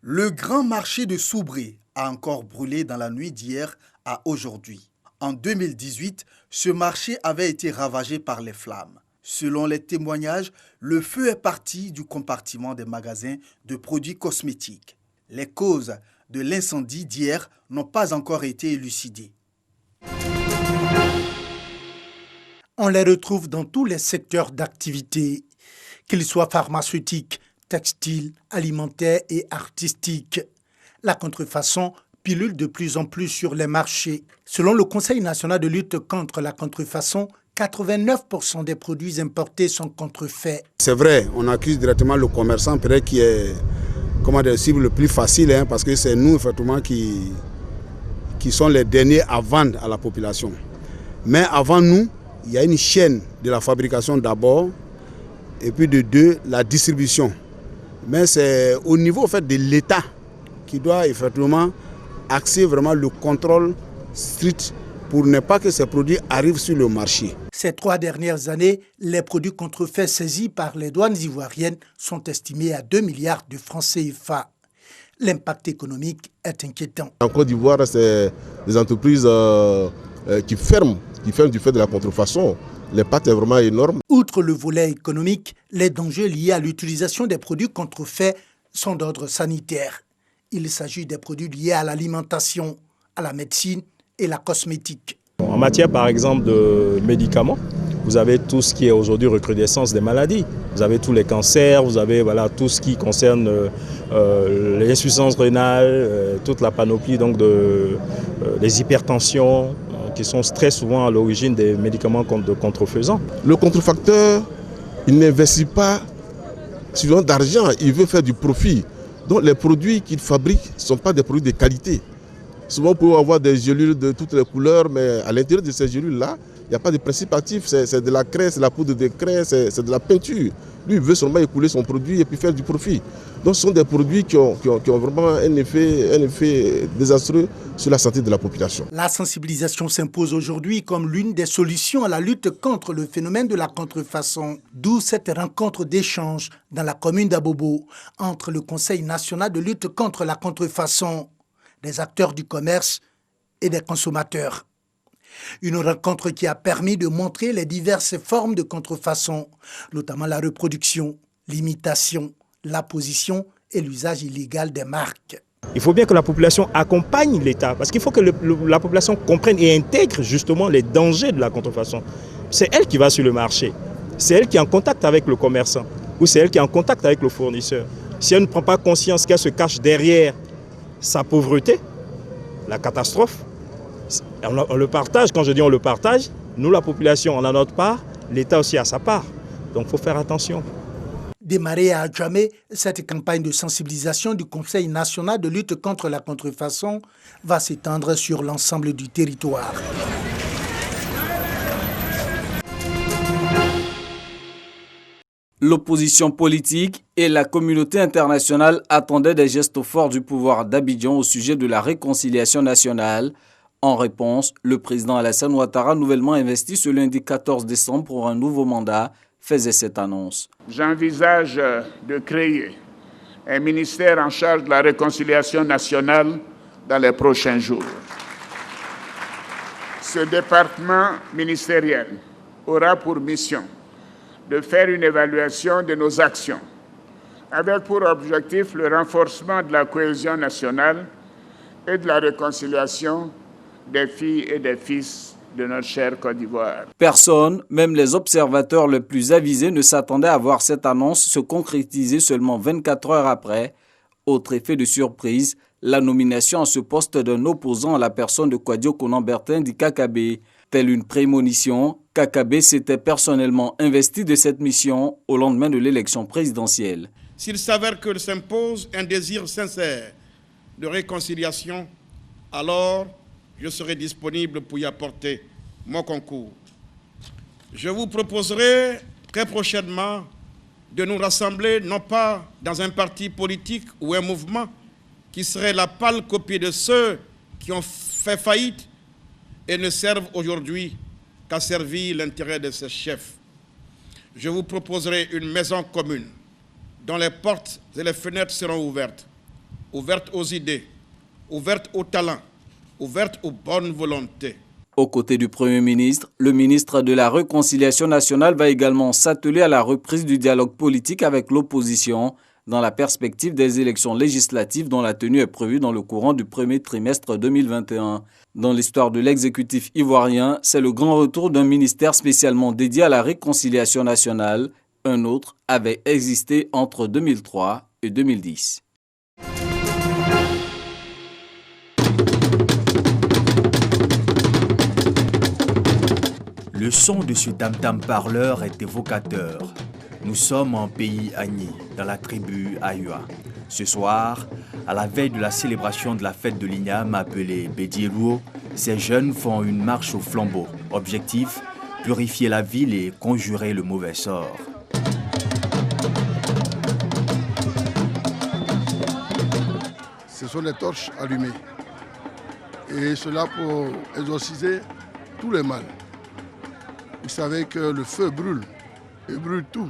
Le grand marché de Soubré a encore brûlé dans la nuit d'hier à aujourd'hui. En 2018, ce marché avait été ravagé par les flammes. Selon les témoignages, le feu est parti du compartiment des magasins de produits cosmétiques. Les causes de l'incendie d'hier n'ont pas encore été élucidées. On les retrouve dans tous les secteurs d'activité, qu'ils soient pharmaceutiques, textiles, alimentaires et artistiques. La contrefaçon pilule de plus en plus sur les marchés. Selon le Conseil national de lutte contre la contrefaçon, 89% des produits importés sont contrefaits. C'est vrai, on accuse directement le commerçant, peut-être qui est la cible le plus facile, parce que c'est nous effectivement qui sont les derniers à vendre à la population. Mais avant nous, il y a une chaîne de la fabrication d'abord, et puis de deux, la distribution. Mais c'est au niveau de l'État qui doit effectivement axer vraiment le contrôle strict pour ne pas que ces produits arrivent sur le marché. Ces 3 dernières années, les produits contrefaits saisis par les douanes ivoiriennes sont estimés à 2 milliards de francs CFA. L'impact économique est inquiétant. En Côte d'Ivoire, c'est des entreprises qui ferment du fait de la contrefaçon. L'impact est vraiment énorme. Outre le volet économique, les dangers liés à l'utilisation des produits contrefaits sont d'ordre sanitaire. Il s'agit des produits liés à l'alimentation, à la médecine et la cosmétique. En matière par exemple de médicaments, vous avez tout ce qui est aujourd'hui recrudescence des maladies. Vous avez tous les cancers, vous avez tout ce qui concerne l'insuffisance rénale, toute la panoplie donc des hypertensions qui sont très souvent à l'origine des médicaments de contrefaisants. Le contrefacteur, il n'investit pas suffisamment d'argent, il veut faire du profit. Donc les produits qu'il fabrique ne sont pas des produits de qualité. Souvent, on peut avoir des gélules de toutes les couleurs, mais à l'intérieur de ces gélules-là, il n'y a pas de principe actif. C'est de la craie, c'est la poudre de craie, c'est de la peinture. Lui, il veut seulement écouler son produit et puis faire du profit. Donc, ce sont des produits qui ont vraiment un effet désastreux sur la santé de la population. La sensibilisation s'impose aujourd'hui comme l'une des solutions à la lutte contre le phénomène de la contrefaçon. D'où cette rencontre d'échange dans la commune d'Abobo entre le Conseil national de lutte contre la contrefaçon, des acteurs du commerce et des consommateurs. Une rencontre qui a permis de montrer les diverses formes de contrefaçon, notamment la reproduction, l'imitation, l'apposition et l'usage illégal des marques. Il faut bien que la population accompagne l'État, parce qu'il faut que la population comprenne et intègre justement les dangers de la contrefaçon. C'est elle qui va sur le marché, c'est elle qui est en contact avec le commerçant, ou c'est elle qui est en contact avec le fournisseur. Si elle ne prend pas conscience qu'elle se cache derrière sa pauvreté, la catastrophe, on le partage. Quand je dis on le partage, nous la population on a notre part, l'État aussi a sa part. Donc il faut faire attention. Démarrée à Adjamé, cette campagne de sensibilisation du Conseil national de lutte contre la contrefaçon va s'étendre sur l'ensemble du territoire. L'opposition politique et la communauté internationale attendaient des gestes forts du pouvoir d'Abidjan au sujet de la réconciliation nationale. En réponse, le président Alassane Ouattara, nouvellement investi ce lundi 14 décembre pour un nouveau mandat, faisait cette annonce. J'envisage de créer un ministère en charge de la réconciliation nationale dans les prochains jours. Ce département ministériel aura pour mission de faire une évaluation de nos actions, avec pour objectif le renforcement de la cohésion nationale et de la réconciliation des filles et des fils de notre chère Côte d'Ivoire. Personne, même les observateurs les plus avisés, ne s'attendaient à voir cette annonce se concrétiser seulement 24 heures après. Autre effet de surprise, la nomination à ce poste d'un opposant à la personne de Kouadio Konan-Bertin dit KKB. Telle une prémonition, KKB s'était personnellement investi de cette mission au lendemain de l'élection présidentielle. S'il s'avère que s'impose un désir sincère de réconciliation, alors je serai disponible pour y apporter mon concours. Je vous proposerai très prochainement de nous rassembler non pas dans un parti politique ou un mouvement qui serait la pâle copie de ceux qui ont fait faillite et ne servent aujourd'hui qu'à servir l'intérêt de ses chefs. Je vous proposerai une maison commune dont les portes et les fenêtres seront ouvertes ouverte aux idées, ouverte au talent, ouverte aux bonnes volontés. Aux côtés du Premier ministre, le ministre de la Réconciliation nationale va également s'atteler à la reprise du dialogue politique avec l'opposition dans la perspective des élections législatives dont la tenue est prévue dans le courant du premier trimestre 2021. Dans l'histoire de l'exécutif ivoirien, c'est le grand retour d'un ministère spécialement dédié à la réconciliation nationale. Un autre avait existé entre 2003 et 2010. Le son de ce tam-tam parleur est évocateur. Nous sommes en pays Agni, dans la tribu Ayua. Ce soir, à la veille de la célébration de la fête de l'Igname appelée Bédiéluo, ces jeunes font une marche au flambeau. Objectif, purifier la ville et conjurer le mauvais sort. Ce sont des torches allumées. Et cela pour exorciser tous les mal. Vous savez que le feu brûle, il brûle tout.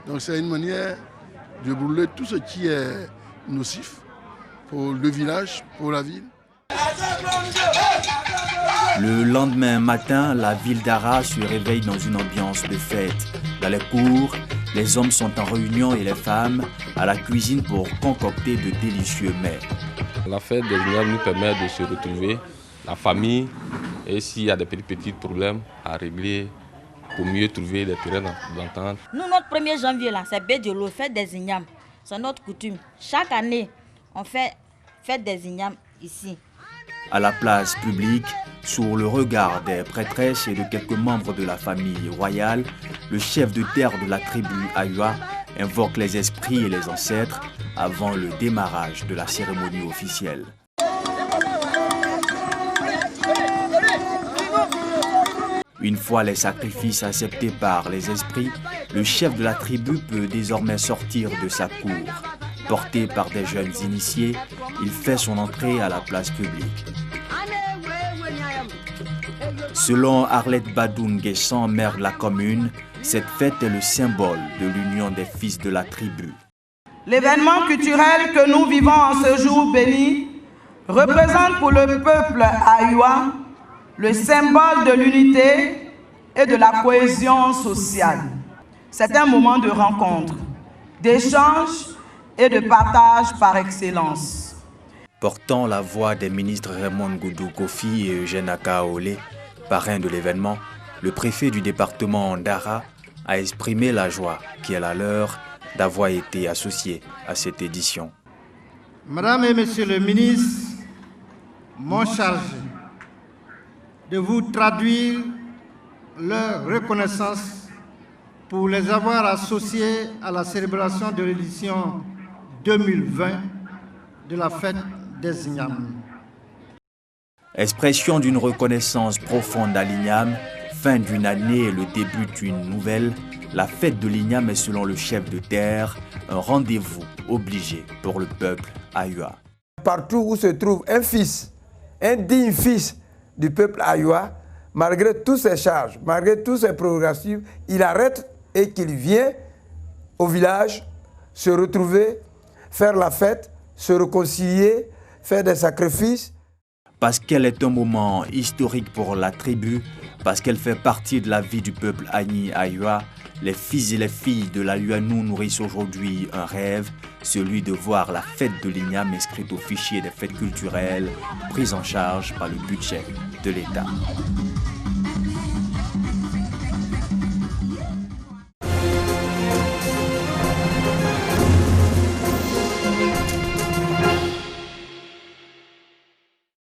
Donc c'est une manière de brûler tout ce qui est nocif pour le village, pour la ville. Le lendemain matin, la ville d'Ara se réveille dans une ambiance de fête. Dans les cours, les hommes sont en réunion et les femmes à la cuisine pour concocter de délicieux mets. La fête des Ignames nous permet de se retrouver, la famille, et s'il y a des petits problèmes à régler, pour mieux trouver des terrains d'entente. Nous, notre 1er janvier, c'est Bédiéluo, fête des Ignames. C'est notre coutume. Chaque année, on fait fête des Ignames ici. À la place publique, sous le regard des prêtresses et de quelques membres de la famille royale, le chef de terre de la tribu Ayua invoque les esprits et les ancêtres avant le démarrage de la cérémonie officielle. Une fois les sacrifices acceptés par les esprits, le chef de la tribu peut désormais sortir de sa cour. Porté par des jeunes initiés, il fait son entrée à la place publique. Selon Arlette Badoun-Guessan, maire de la commune, cette fête est le symbole de l'union des fils de la tribu. L'événement culturel que nous vivons en ce jour béni représente pour le peuple Ayua le symbole de l'unité et de la cohésion sociale. C'est un moment de rencontre, d'échange et de partage par excellence. Portant la voix des ministres Raymond Goudou Kofi et Eugène Akaolé, parrain de l'événement, le préfet du département d'Ara a exprimé la joie qui est la leur d'avoir été associé à cette édition. Madame et Monsieur le ministre, m'ont chargé de vous traduire leur reconnaissance pour les avoir associés à la célébration de l'édition 2020 de la fête des Ignames. Expression d'une reconnaissance profonde à l'Igname, fin d'une année et le début d'une nouvelle, la fête de l'Igname est selon le chef de terre un rendez-vous obligé pour le peuple Ayua. Partout où se trouve un fils, un digne fils du peuple Ayua, malgré toutes ses charges, malgré toutes ses prérogatives, il arrête et qu'il vient au village se retrouver, faire la fête, se réconcilier, faire des sacrifices. Parce qu'elle est un moment historique pour la tribu, parce qu'elle fait partie de la vie du peuple Agni Ayua, les fils et les filles de la Luanou nourrissent aujourd'hui un rêve, celui de voir la fête de l'Igname inscrite au fichier des fêtes culturelles, prise en charge par le budget de l'État.